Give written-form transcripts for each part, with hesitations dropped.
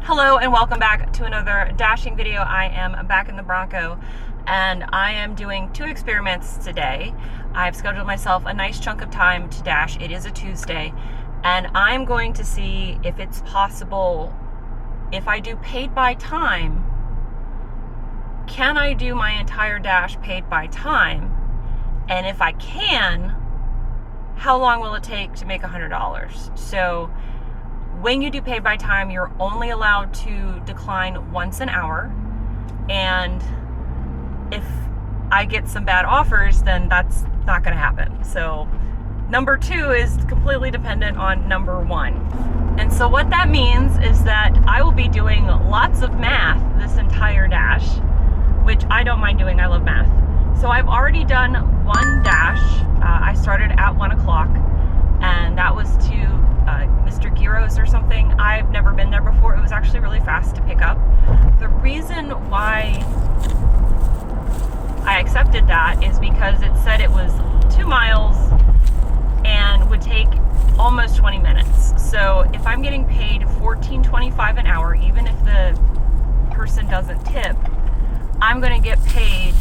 Hello and welcome back to another dashing video. I am back in the Bronco and I am doing 2 experiments today. I've scheduled myself a nice chunk of time to dash. It is a Tuesday and I'm going to see if it's possible, if I do paid by time, can I do my entire dash paid by time? And if I can, how long will it take to make $100? So when you do paid by time, you're only allowed to decline once an hour. And if I get some bad offers, then that's not going to happen. So number 2 is completely dependent on number 1. And so what that means is that I will be doing lots of math this entire dash, which I don't mind doing. I love math. So I've already done 1 dash. I started at 1 o'clock and that was to Mr. Giro's or something. I've never been there before. It was actually really fast to pick up. The reason why I accepted that is because it said it was 2 miles and would take almost 20 minutes. So if I'm getting paid $14.25 an hour, even if the person doesn't tip, I'm going to get paid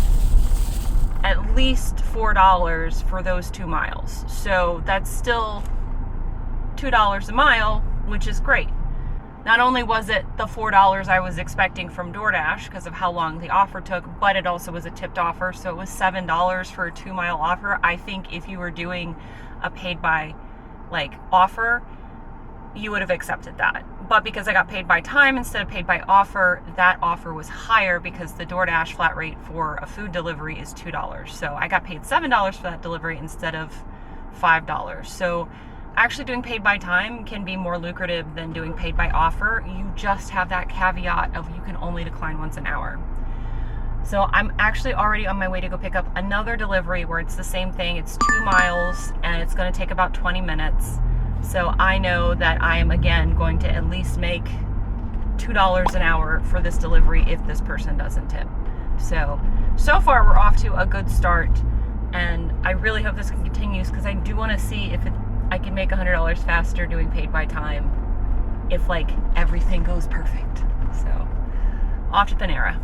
at least $4 for those 2 miles. So that's still $2 a mile, which is great. Not only was it the $4 I was expecting from DoorDash because of how long the offer took, but it also was a tipped offer, so it was $7 for a 2-mile offer. I think if you were doing a paid by offer, you would have accepted that. But because I got paid by time instead of paid by offer, that offer was higher because the DoorDash flat rate for a food delivery is $2. So I got paid $7 for that delivery instead of $5. So actually doing paid by time can be more lucrative than doing paid by offer. You just have that caveat of you can only decline once an hour. So I'm actually already on my way to go pick up another delivery where it's the same thing. It's 2 miles and it's going to take about 20 minutes. So I know that I am again going to at least make $2 an hour for this delivery if this person doesn't tip. So far we're off to a good start and I really hope this continues because I do want to see if I can make $100 faster doing paid by time if everything goes perfect. So off to Panera.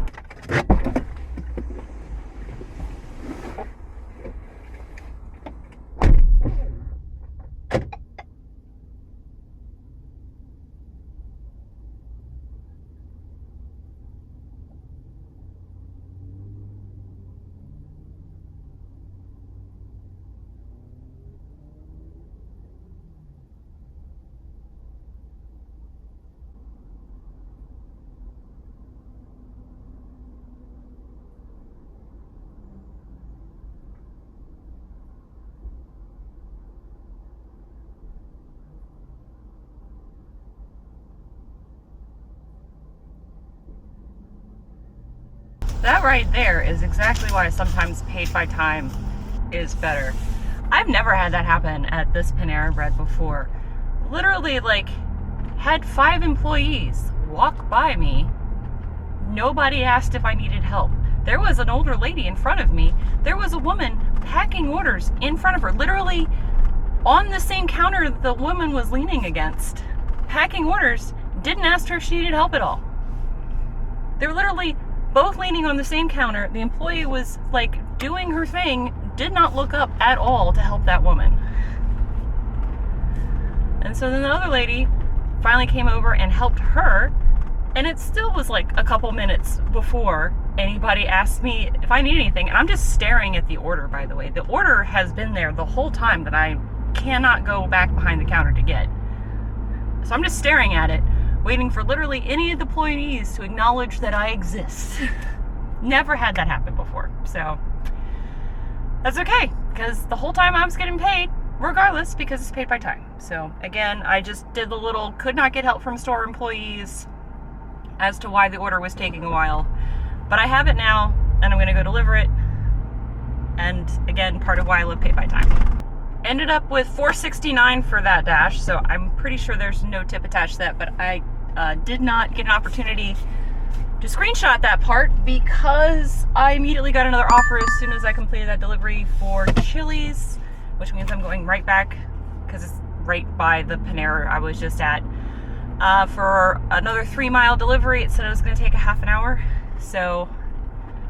That right there is exactly why sometimes paid by time is better. I've never had that happen at this Panera Bread before. Literally had 5 employees walk by me. Nobody asked if I needed help. There was an older lady in front of me. There was a woman packing orders in front of her, literally on the same counter the woman was leaning against. Packing orders, didn't ask her if she needed help at all. They were literally both leaning on the same counter. The employee was doing her thing, did not look up at all to help that woman. And so then the other lady finally came over and helped her, and it still was a couple minutes before anybody asked me if I need anything. And I'm just staring at the order, by the way. The order has been there the whole time that I cannot go back behind the counter to get. So I'm just staring at it, waiting for literally any of the employees to acknowledge that I exist. Never had that happen before. So that's okay, because the whole time I was getting paid, regardless, because it's paid by time. So again, I just did the little could not get help from store employees as to why the order was taking a while. But I have it now, and I'm going to go deliver it. And again, part of why I love paid by time. Ended up with $4.69 for that dash, so I'm pretty sure there's no tip attached to that, but I did not get an opportunity to screenshot that part because I immediately got another offer as soon as I completed that delivery for Chili's, which means I'm going right back because it's right by the Panera I was just at. For another 3-mile delivery, it said it was going to take a half an hour. So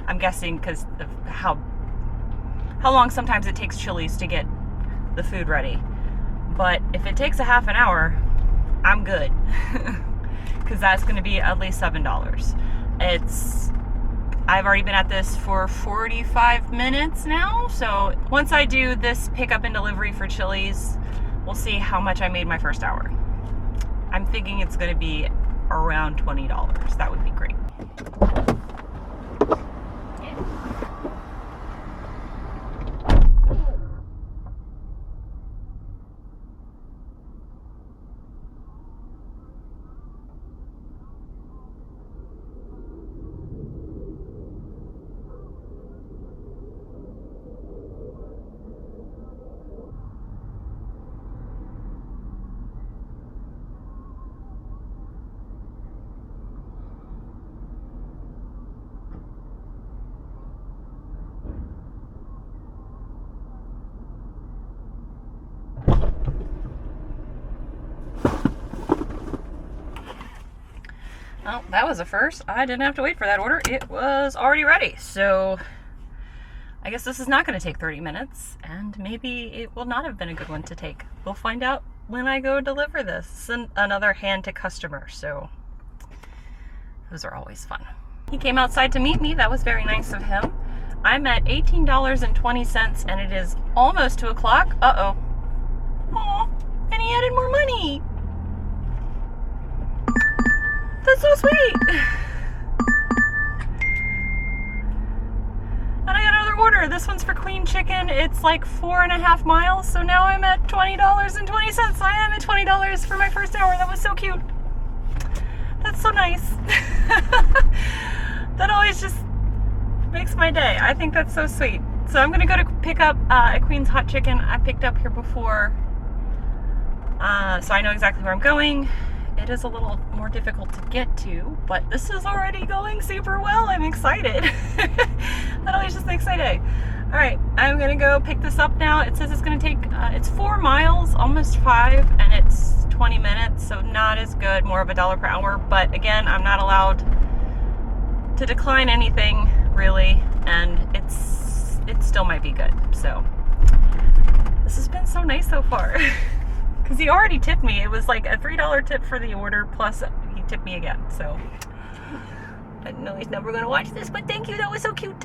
I'm guessing because of how long sometimes it takes Chili's to get the food ready. But if it takes a half an hour, I'm good. Because that's going to be at least $7. I've already been at this for 45 minutes now. So once I do this pickup and delivery for Chili's, we'll see how much I made my first hour. I'm thinking it's going to be around $20. That would be great. Well, that was a first. I didn't have to wait for that order. It was already ready. So I guess this is not going to take 30 minutes, and maybe it will not have been a good one to take. We'll find out when I go deliver this. It's another hand to customer, so those are always fun. He came outside to meet me. That was very nice of him. I'm at $18.20, and it is almost 2 o'clock. Uh-oh. Aw, and he added more money. That's so sweet. And I got another order. This one's for Queen Chicken. It's like 4.5 miles. So now I'm at $20.20. I am at $20 for my first hour. That was so cute. That's so nice. That always just makes my day. I think that's so sweet. So I'm going to go to pick up a Queen's Hot Chicken. I picked up here before. So I know exactly where I'm going. It is a little more difficult to get to, but this is already going super well. I'm excited. That always just makes my day. All right, I'm gonna go pick this up now. It says it's gonna take, it's 4 miles, almost 5, and it's 20 minutes, so not as good, more of $1 per hour. But again, I'm not allowed to decline anything really, and it still might be good. So this has been so nice so far. Because he already tipped me. It was like a $3 tip for the order, plus he tipped me again. So I didn't know he's never going to watch this, but thank you. That was so cute.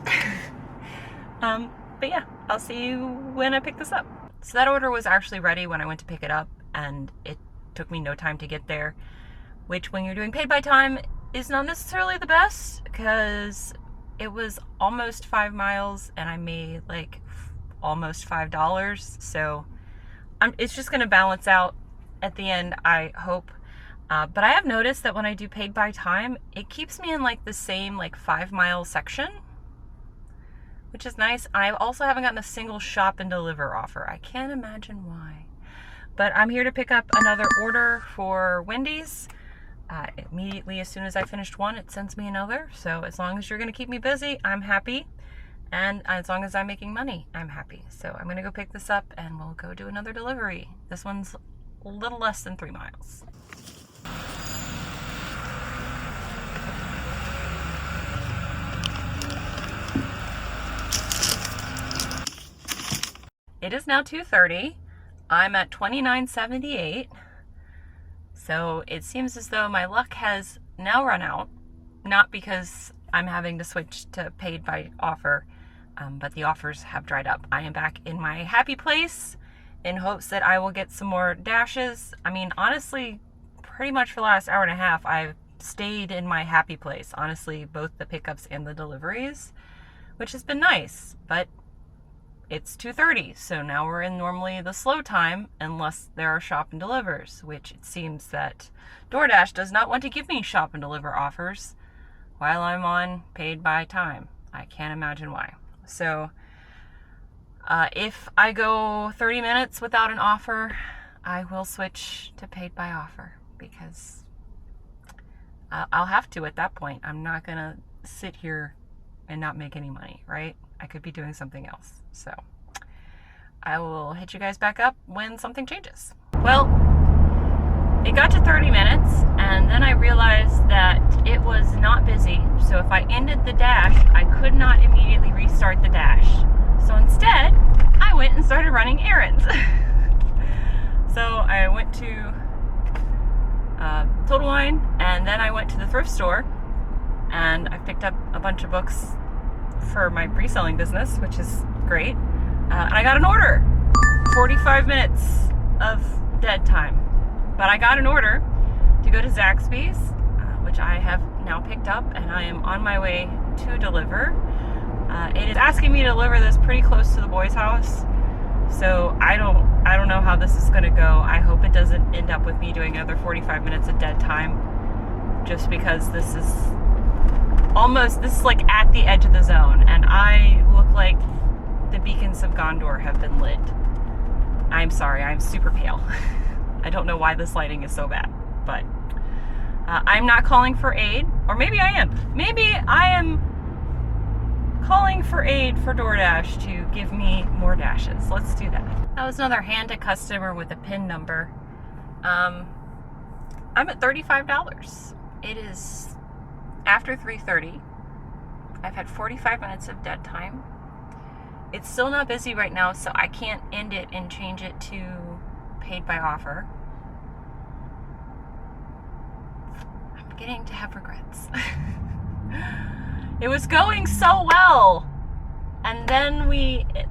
But yeah, I'll see you when I pick this up. So that order was actually ready when I went to pick it up, and it took me no time to get there, which when you're doing paid by time is not necessarily the best, because it was almost 5 miles and I made like almost $5. So it's just going to balance out at the end, I hope. But I have noticed that when I do paid by time, it keeps me in like the same like 5-mile section, which is nice. I also haven't gotten a single shop and deliver offer. I can't imagine why. But I'm here to pick up another order for Wendy's. Immediately as soon as I finished one, it sends me another. So as long as you're going to keep me busy, I'm happy. And as long as I'm making money, I'm happy. So I'm going to go pick this up and we'll go do another delivery. This one's a little less than 3 miles. It is now 2:30. I'm at $29.78. So it seems as though my luck has now run out. Not because I'm having to switch to paid by offer, but the offers have dried up. I am back in my happy place in hopes that I will get some more dashes. I mean, honestly, pretty much for the last hour and a half, I've stayed in my happy place. Honestly, both the pickups and the deliveries, which has been nice, but it's 2:30, so now we're in normally the slow time unless there are shop and delivers, which it seems that DoorDash does not want to give me shop and deliver offers while I'm on paid by time. I can't imagine why. So if I go 30 minutes without an offer, I will switch to paid by offer because I'll have to at that point. I'm not going to sit here and not make any money, right? I could be doing something else. So I will hit you guys back up when something changes. Well, It got to 30 minutes, and then I realized that it was not busy. So if I ended the dash, I could not immediately restart the dash. So instead, I went and started running errands. So I went to Total Wine, and then I went to the thrift store, and I picked up a bunch of books for my reselling business, which is great. And I got an order. 45 minutes of dead time. But I got an order to go to Zaxby's, which I have now picked up, and I am on my way to deliver. It is asking me to deliver this pretty close to the boys' house, so I don't know how this is going to go. I hope it doesn't end up with me doing another 45 minutes of dead time, just because this is like at the edge of the zone, and I look like the beacons of Gondor have been lit. I'm sorry, I'm super pale. I don't know why this lighting is so bad, but I'm not calling for aid, or maybe I am. Maybe I am calling for aid for DoorDash to give me more dashes. Let's do that. That was another hand-to-customer with a PIN number. I'm at $35. It is after 3:30. I've had 45 minutes of dead time. It's still not busy right now, so I can't end it and change it to paid by offer. I'm beginning to have regrets. It was going so well, and then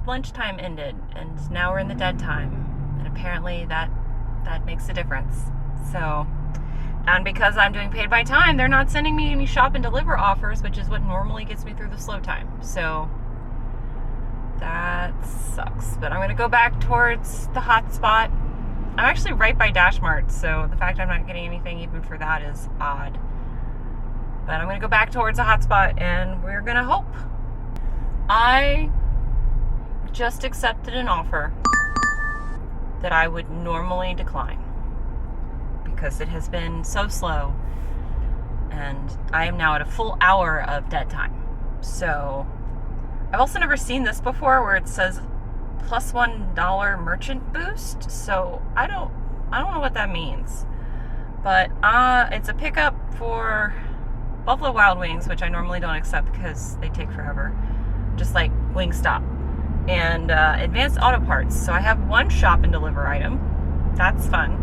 lunchtime ended, and now we're in the dead time, and apparently that makes a difference. So, and because I'm doing paid by time, they're not sending me any shop and deliver offers, which is what normally gets me through the slow time. So that sucks, but I'm gonna go back towards the hot spot. I'm actually right by Dash Mart, so the fact I'm not getting anything even for that is odd. But I'm gonna go back towards the hot spot, and we're gonna hope. I just accepted an offer that I would normally decline because it has been so slow, and I am now at a full hour of dead time. So I've also never seen this before, where it says plus $1 merchant boost. So I don't know what that means, but it's a pickup for Buffalo Wild Wings, which I normally don't accept because they take forever, just like Wingstop, and Advanced Auto Parts. So I have one shop and deliver item. That's fun.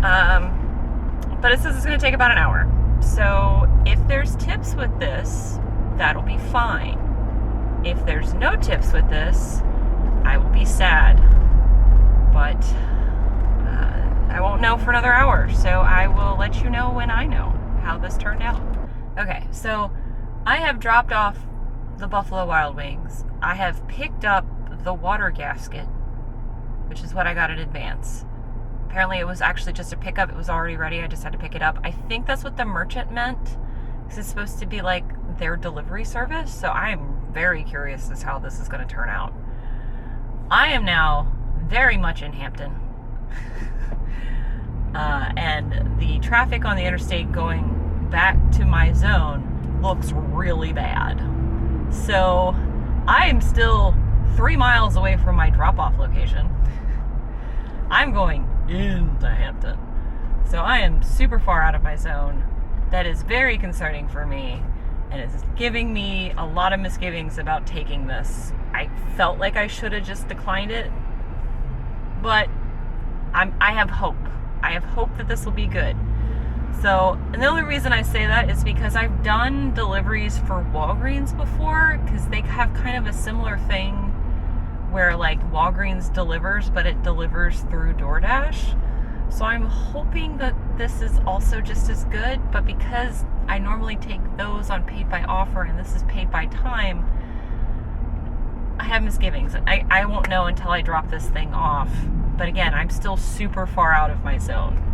But it says it's going to take about an hour. So if there's tips with this, that'll be fine. If there's no tips with this, I will be sad. But I won't know for another hour, so I will let you know when I know how this turned out. Okay, so I have dropped off the Buffalo Wild Wings. I have picked up the water gasket, which is what I got in advance. Apparently it was actually just a pickup. It was already ready. I just had to pick it up. I think that's what the merchant meant, because it's supposed to be like their delivery service. So I am very curious as to how this is going to turn out. I am now very much in Hampton. And the traffic on the interstate going back to my zone looks really bad. So I am still 3 miles away from my drop-off location. I'm going into Hampton. So I am super far out of my zone. That is very concerning for me, and it's giving me a lot of misgivings about taking this. I felt like I should have just declined it, but I have hope. I have hope that this will be good. So, and the only reason I say that is because I've done deliveries for Walgreens before, because they have kind of a similar thing where like Walgreens delivers, but it delivers through DoorDash. So I'm hoping that this is also just as good, but because I normally take those on paid by offer and this is paid by time, I have misgivings. I won't know until I drop this thing off. But again, I'm still super far out of my zone.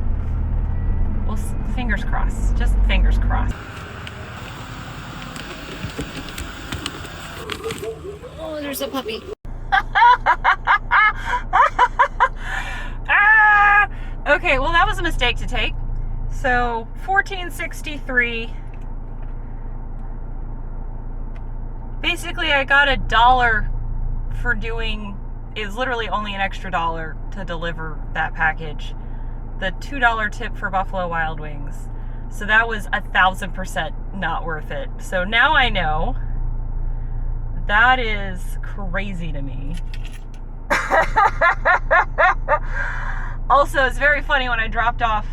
Well, fingers crossed. Just fingers crossed. Oh, there's a puppy. Ah! Okay, well that was a mistake to take. So, $14.63. Basically, I got $1 for doing, is literally only an extra $1 to deliver that package. the $2 tip for Buffalo Wild Wings. So that was 1,000% not worth it. So now I know. That is crazy to me. Also, it's very funny when I dropped off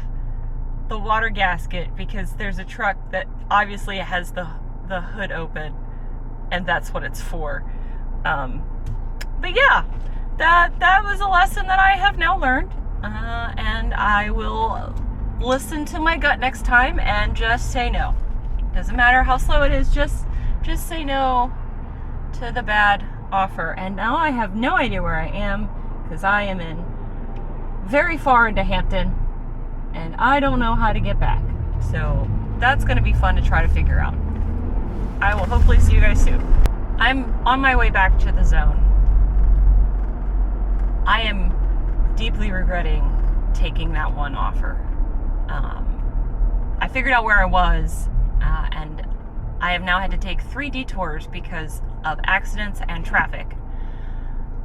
the water gasket, because there's a truck that obviously has the hood open, and that's what it's for. But yeah, that was a lesson that I have now learned, and I will listen to my gut next time and just say no. Doesn't matter how slow it is, just say no to the bad offer. And now I have no idea where I am, because I am in very far into Hampton, and I don't know how to get back. So that's going to be fun to try to figure out. I will hopefully see you guys soon. I'm on my way back to the zone. I am deeply regretting taking that one offer. I figured out where I was, and I have now had to take 3 detours because of accidents and traffic.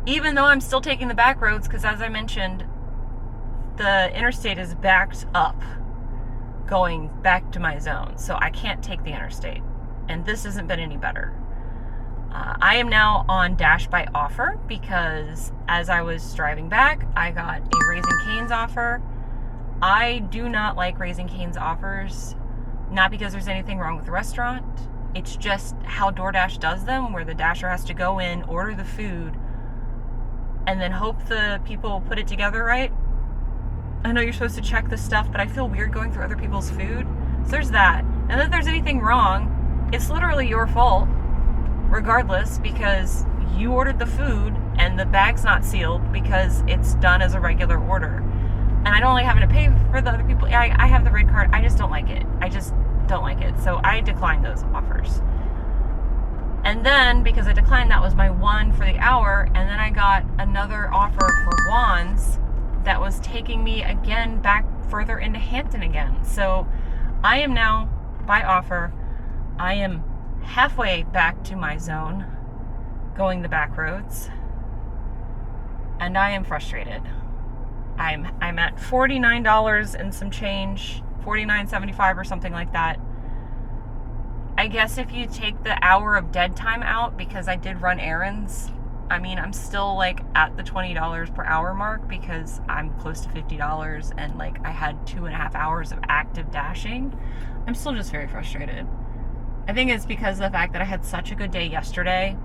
Even though I'm still taking the back roads, because as I mentioned, the interstate is backed up going back to my zone, so I can't take the interstate, and this hasn't been any better. I am now on Dash by offer, because as I was driving back, I got a Raising Cane's offer. I do not like Raising Cane's offers, not because there's anything wrong with the restaurant. It's just how DoorDash does them, where the Dasher has to go in, order the food, and then hope the people put it together right. I know you're supposed to check the stuff, but I feel weird going through other people's food. So there's that. And if there's anything wrong, it's literally your fault, regardless, because you ordered the food and the bag's not sealed because it's done as a regular order. And I don't like having to pay for the other people. I have the red card. I just don't like it. I just don't like it. So I declined those offers. And then, because I declined, that was my one for the hour. And then I got another offer for Juan's that was taking me again back further into Hampton again. So I am now, by offer, I am halfway back to my zone, going the back roads, and I am frustrated. I'm at $49 and some change, $49.75 or something like that. I guess if you take the hour of dead time out, because I did run errands, I mean, I'm still like at the $20 per hour mark, because I'm close to $50, and like I had 2.5 hours of active dashing. I'm still just very frustrated. I think it's because of the fact that I had such a good day yesterday,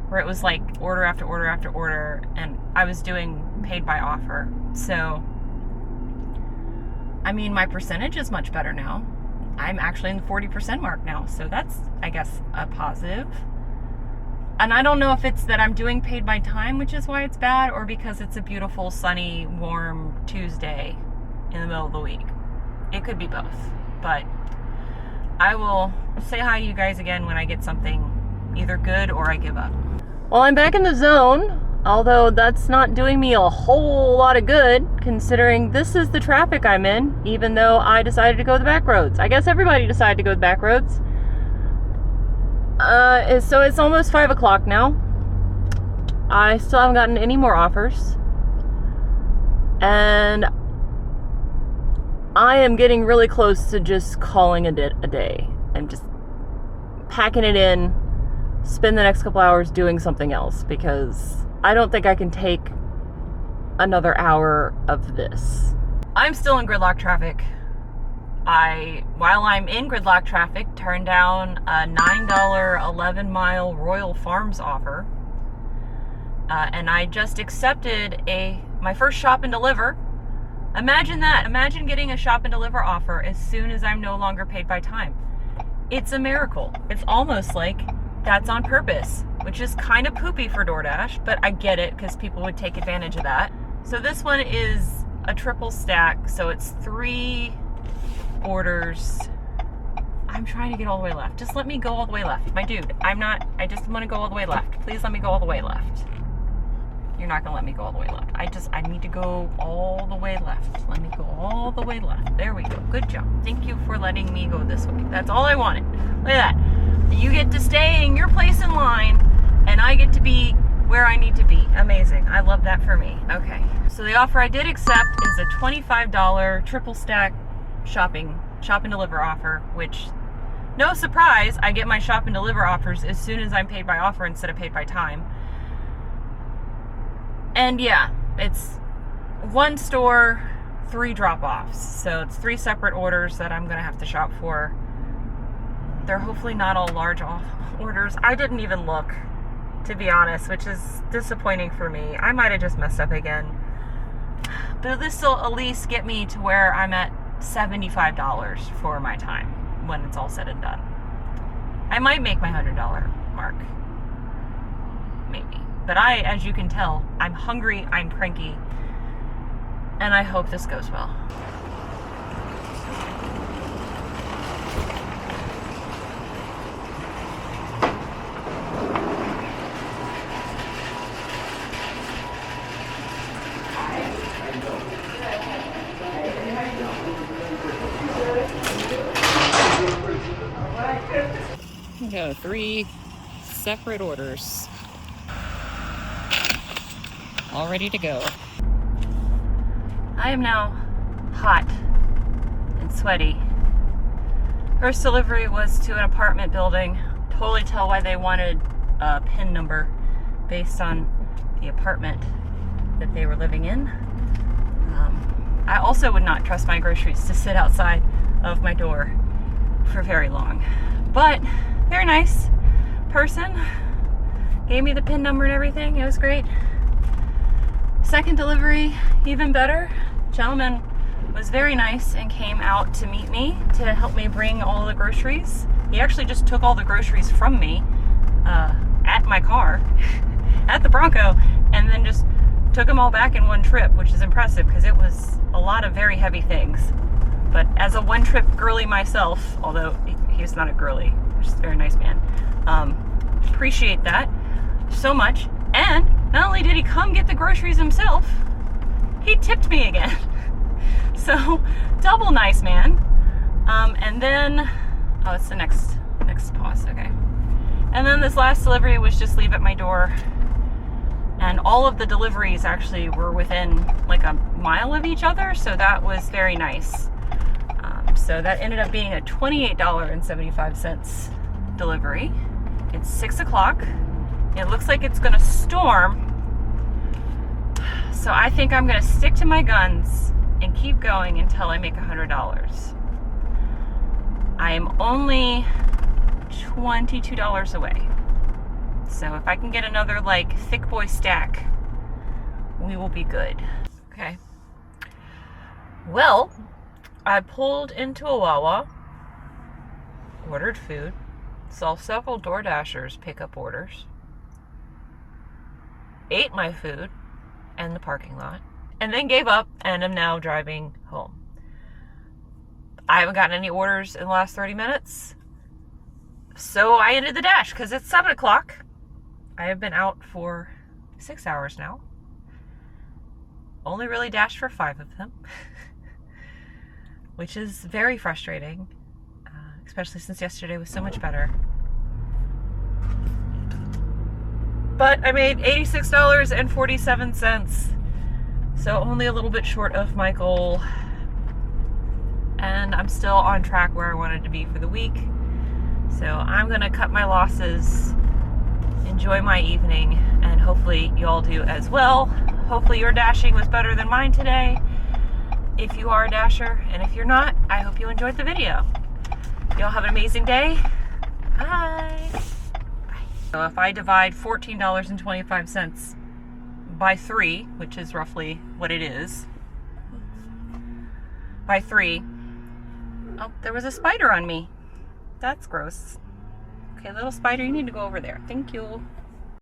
where it was like order after order after order, and I was doing paid by offer. So, I mean, my percentage is much better now. I'm actually in the 40% mark now, so that's, I guess, a positive. And I don't know if it's that I'm doing paid by time, which is why it's bad, or because it's a beautiful, sunny, warm Tuesday in the middle of the week. It could be both, but I will say hi to you guys again when I get something either good or I give up. Well, I'm back in the zone, although that's not doing me a whole lot of good, considering this is the traffic I'm in, even though I decided to go the back roads. I guess everybody decided to go the back roads. So it's almost 5 o'clock now. I still haven't gotten any more offers. And I am getting really close to just calling it a day and just packing it in, spend the next couple hours doing something else, because I don't think I can take another hour of this. I'm still in gridlock traffic. While I'm in gridlock traffic, turned down a $9 11-mile Royal Farms offer. And I just accepted my first shop and deliver. Imagine that. Imagine getting a shop and deliver offer as soon as I'm no longer paid by time. It's a miracle. It's almost like that's on purpose, which is kind of poopy for DoorDash, but I get it because people would take advantage of that. So this one is a triple stack, so it's 3 orders. I'm trying to get all the way left. Just let me go all the way left. My dude, I just want to go all the way left. Please let me go all the way left. You're not going to let me go all the way left. I need to go all the way left. Let me go all the way left. There we go. Good job. Thank you for letting me go this way. That's all I wanted. Look at that. You get to stay in your place in line, and I get to be where I need to be. Amazing. I love that for me. Okay. So the offer I did accept is a $25 triple stack shop and deliver offer, which, no surprise, I get my shop and deliver offers as soon as I'm paid by offer instead of paid by time. And yeah, it's one store, 3 drop-offs. So it's 3 separate orders that I'm gonna have to shop for. They're hopefully not all large orders. I didn't even look, to be honest, which is disappointing for me. I might have just messed up again. But this will at least get me to where I'm at $75 for my time when it's all said and done. I might make my $100 mark. Maybe. But as you can tell, I'm hungry, I'm cranky, and I hope this goes well. Go 3 separate orders, all ready to go. I am now hot and sweaty. First delivery was to an apartment building. Totally tell why they wanted a PIN number based on the apartment that they were living in. I also would not trust my groceries to sit outside of my door for very long, but very nice person, gave me the PIN number and everything. It was great. Second delivery, even better. Gentleman was very nice and came out to meet me to help me bring all the groceries. He actually just took all the groceries from me at my car at the Bronco, and then just took them all back in one trip, which is impressive because it was a lot of very heavy things. But as a one-trip girly myself, although he's not a girly, which is a very nice man, appreciate that so much. And not only did he come get the groceries himself, he tipped me again. So double nice man. And then, oh, it's the next pause, okay. And then this last delivery was just leave at my door. And all of the deliveries actually were within like a mile of each other, so that was very nice. So that ended up being a $28.75 delivery. It's 6 o'clock. It looks like it's gonna storm. So I think I'm gonna stick to my guns and keep going until I make $100. I am only $22 away. So if I can get another like thick boy stack, we will be good. Okay. Well, I pulled into a Wawa, ordered food, saw several DoorDashers pick up orders, ate my food in the parking lot, and then gave up and am now driving home. I haven't gotten any orders in the last 30 minutes, so I ended the dash because it's 7 o'clock. I have been out for 6 hours now. Only really dashed for 5 of them. Which is very frustrating, especially since yesterday was so much better. But I made $86.47, so only a little bit short of my goal. And I'm still on track where I wanted to be for the week. So I'm gonna cut my losses, enjoy my evening, and hopefully you all do as well. Hopefully your dashing was better than mine today, if you are a dasher, and if you're not, I hope you enjoyed the video. Y'all have an amazing day. Bye. So if I divide $14.25 by 3, which is roughly what it is, by 3, oh, there was a spider on me. That's gross. Okay, little spider, you need to go over there. Thank you.